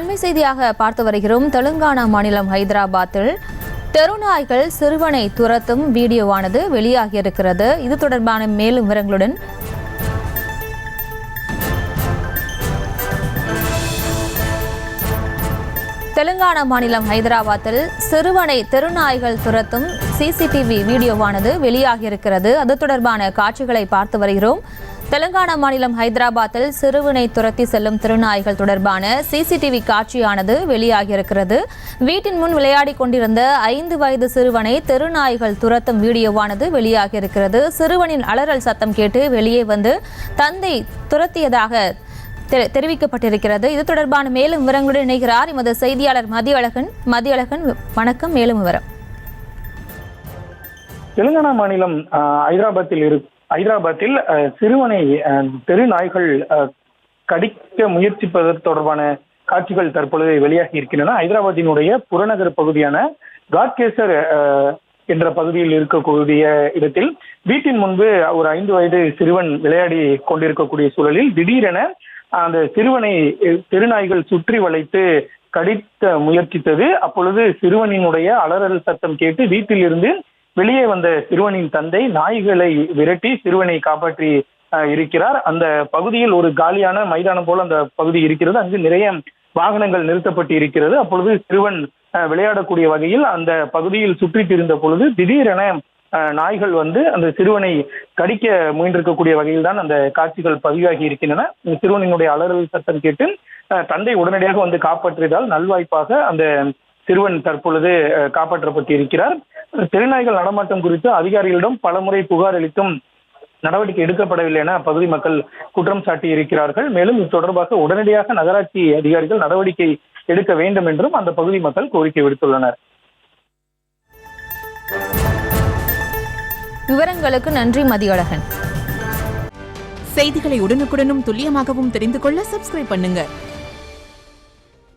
அண்மை செய்தியாக பார்த்து வருகிறோம். தெலுங்கானா மாநிலம் ஹைதராபாத்தில் தெருநாய்கள் சிறுவனை துரத்தும் வீடியோவானது வெளியாகியிருக்கிறது. இது தொடர்பான மேலும் விவரங்களுடன் தெலுங்கானா மாநிலம் ஹைதராபாத்தில் சிறுவனை தெருநாய்கள் துரத்தும் சிசிடிவி வீடியோவானது வெளியாகியிருக்கிறது. அது தொடர்பான காட்சிகளை பார்த்து வருகிறோம். தெலுங்கானா மாநிலம் ஹைதராபாத்தில் சிறுவனை துரத்தி செல்லும் திருநாய்கள் தொடர்பான சிசிடிவி காட்சியானது வெளியாகியிருக்கிறது. வீட்டின் முன் விளையாடி கொண்டிருந்த 5 வயது சிறுவனை தெருநாய்கள் துரத்தும் வீடியோவானது வெளியாகியிருக்கிறது. சிறுவனின் அலறல் சத்தம் கேட்டு வெளியே வந்து தந்தை துரத்தியதாக தெரிவிக்கப்பட்டிருக்கிறது. இது தொடர்பான மேலும் விவரங்களுடன் இணைகிறார் எமது செய்தியாளர் மதியழகன். வணக்கம். மேலும் விவரம். தெலுங்கானா மாநிலம் ஹைதராபாத்தில் சிறுவனை தெரு நாய்கள் கடிக்க முயற்சிப்பது தொடர்பான காட்சிகள் தற்பொழுது வெளியாகி இருக்கின்றன. ஹைதராபாத்தினுடைய புறநகர் பகுதியான காட்கேசர் என்ற பகுதியில் இருக்கக்கூடிய இடத்தில் வீட்டின் முன்பு ஒரு 5 வயது சிறுவன் விளையாடி கொண்டிருக்கக்கூடிய சூழலில் திடீரென அந்த சிறுவனை தெருநாய்கள் சுற்றி வளைத்து கடிக்க முயற்சித்தது. அப்பொழுது சிறுவனினுடைய அலறல் சத்தம் கேட்டு வீட்டில் இருந்து வெளியே வந்த சிறுவனின் தந்தை நாய்களை விரட்டி சிறுவனை காப்பாற்றி இருக்கிறார். அந்த பகுதியில் ஒரு காலியான மைதானம் போல அந்த பகுதி இருக்கிறது. அங்கு நிறைய வாகனங்கள் நிறுத்தப்பட்டு இருக்கிறது. அப்பொழுது சிறுவன் விளையாடக்கூடிய வகையில் அந்த பகுதியில் சுற்றி திரிந்த பொழுது திடீரென நாய்கள் வந்து அந்த சிறுவனை கடிக்க முயன்றிருக்கக்கூடிய வகையில் தான் அந்த காட்சிகள் பதிவாகி இருக்கின்றன. சிறுவனினுடைய அலறல் சத்தம் கேட்டு தந்தை உடனடியாக வந்து காப்பாற்றியதால் நல்வாய்ப்பாக அந்த சிறுவன் தற்பொழுது காப்பாற்றப்பட்டு இருக்கிறார். தெருநாய்கள் நடமாட்டம் குறித்து அதிகாரிகளிடம் பலமுறை புகார் அளித்தும் நடவடிக்கை எடுக்கப்படவில்லை என அப்பகுதி மக்கள் குற்றம் சாட்டி இருக்கிறார்கள். மேலும் இது தொடர்பாக உடனடியாக நகராட்சி அதிகாரிகள் நடவடிக்கை எடுக்க வேண்டும் என்றும் அந்த பகுதி மக்கள் கோரிக்கை விடுத்துள்ளனர். விவரங்களுக்கு நன்றி மதியழகன். செய்திகளை உடனுக்குடனும் துல்லியமாகவும் தெரிந்து கொள்ள சப்ஸ்கிரைப் பண்ணுங்க.